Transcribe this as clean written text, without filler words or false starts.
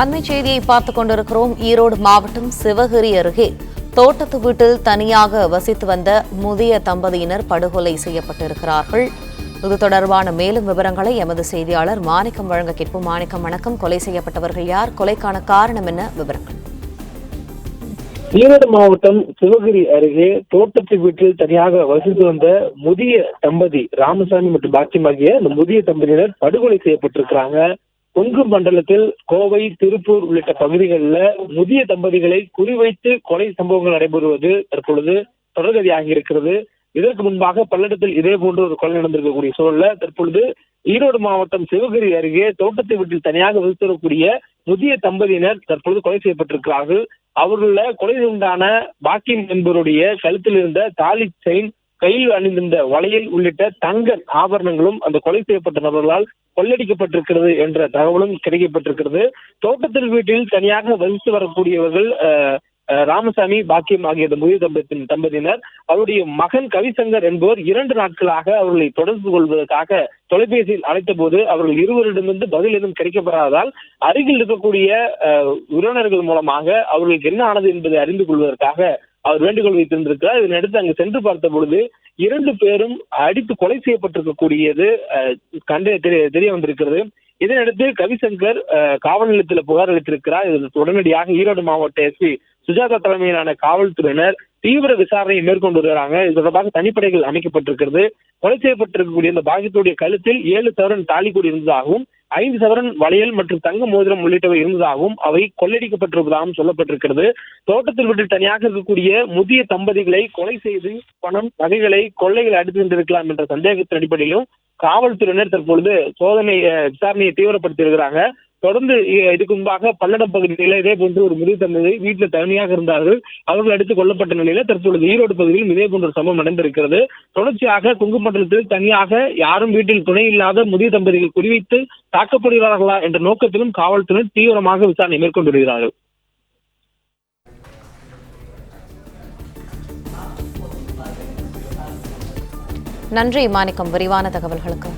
அண்மை செய்தியை பார்த்துக் கொண்டிருக்கிறோம். ஈரோடு மாவட்டம் சிவகிரி அருகே தோட்டத்து வீட்டில் தனியாக வசித்து வந்த முதிய தம்பதியினர் படுகொலை செய்யப்பட்டிருக்கிறார்கள். இது தொடர்பான மேலும் விவரங்களை எமது செய்தியாளர் மாணிக்கம் வழங்க கேட்போம். மாணிக்கம், வணக்கம். கொலை செய்யப்பட்டவர்கள் யார்? கொலைக்கான காரணம் என்ன? விவரங்கள். ஈரோடு மாவட்டம் சிவகிரி அருகே தோட்டத்து வீட்டில் தனியாக வசித்து வந்த முதிய தம்பதி ராமசாமி மற்றும் பாக்கியம் ஆகிய இந்த முதிய தம்பதியினர் படுகொலை செய்யப்பட்டிருக்கிறாங்க. கொங்கு மண்டலத்தில் கோவை, திருப்பூர் உள்ளிட்ட பகுதிகளில் முதிய தம்பதிகளை குறிவைத்து கொலை சம்பவங்கள் நடைபெறுவது தற்பொழுது தொடர்கதியாகி இருக்கிறது. இதற்கு முன்பாக பல்லடத்தில் இதே போன்று ஒரு கொலை நடந்திருக்கக்கூடிய சூழல்ல தற்பொழுது ஈரோடு மாவட்டம் சிவகிரி அருகே தோட்டத்தை வீட்டில் தனியாக வசித்து வரக்கூடிய முதிய தம்பதியினர் தற்பொழுது கொலை செய்யப்பட்டிருக்கிறார்கள். அவர்கள கொலை உண்டான பாக்கியம் என்பவருடைய கழுத்தில் இருந்த தாலி செயின், கையில் அணிந்திருந்த வளையல் உள்ளிட்ட தங்க ஆபரணங்களும் அந்த கொலை செய்யப்பட்ட நபர்களால் கொள்ளடிக்கப்பட்டிருக்கிறது என்ற தகவலும் கிடைக்கப்பட்டிருக்கிறது. தோட்டத்தில் வீட்டில் தனியாக வசித்து வரக்கூடியவர்கள் ராமசாமி, பாக்கியம் ஆகிய முதிய தம்பதியினர். அவருடைய மகன் கவிசங்கர் என்பவர் 2 நாட்களாக அவர்களை தொடர்பு கொள்வதற்காக தொலைபேசியில் அழைத்த போது அவர்கள் இருவரிடமிருந்து பதில் எதுவும் கிடைக்கப்படாததால் அருகில் இருக்கக்கூடிய உறவினர்கள் மூலமாக அவர்களுக்கு என்ன ஆனது என்பதை அறிந்து கொள்வதற்காக அவர் வேண்டுகோள் வைத்திருந்திருக்கிறார். இதனையடுத்து அங்கு சென்று பார்த்த பொழுது 2 பேரும் அடித்து கொலை செய்யப்பட்டிருக்கக்கூடியது தெரிய வந்திருக்கிறது. இதனையடுத்து கவிசங்கர் காவல் நிலையத்தில் புகார் அளித்திருக்கிறார். உடனடியாக ஈரோடு மாவட்ட எஸ்பி சுஜாதா தலைமையிலான காவல்துறையினர் தீவிர விசாரணையை மேற்கொண்டு வருகிறாங்க. இது தொடர்பாக தனிப்படைகள் அமைக்கப்பட்டிருக்கிறது. கொலை செய்யப்பட்டிருக்கக்கூடிய இந்த பாக்கியத்துடைய கழுத்தில் 7 சவரன் தாலி கூடி இருந்ததாகவும் 5 சவரன் வளையல் மற்றும் தங்க மோதிரம் உள்ளிட்டவை இருந்ததாகவும் அவை கொள்ளையடிக்கப்பட்டிருப்பதாகவும் சொல்லப்பட்டிருக்கிறது. தோட்டத்தில் விட்டு தனியாக இருக்கக்கூடிய முதிய தம்பதிகளை கொலை செய்து பணம், நகைகளை, கொள்ளைகளை அடித்து சென்றிருக்கலாம் என்ற சந்தேகத்தின் அடிப்படையிலும் காவல்துறையினர் தற்பொழுது விசாரணையை தீவிரப்படுத்தி இருக்கிறாங்க. தொடர்ந்து இதுக்கு முன்பாக பல்லடம் பகுதியில் இதே போன்று ஒரு முதிய தம்பதி வீட்டில் தனியாக இருந்தார்கள். அவர்கள் அடித்துக் கொல்லப்பட்ட நிலையில தற்பொழுது ஈரோடு பகுதியில் இதே போன்ற ஒரு சம்பவம் நடந்திருக்கிறது. தொடர்ச்சியாக கொங்கு மண்டலத்தில் தனியாக யாரும் வீட்டில் துணை இல்லாத முதிய தம்பதிகள் குறிவைத்து தாக்கப்படுகிறார்களா என்ற நோக்கத்திலும் காவல்துறையினர் தீவிரமாக விசாரணை மேற்கொண்டு வருகிறார்கள். நன்றி மாணிக்கம், விரிவான தகவல்களுக்கு.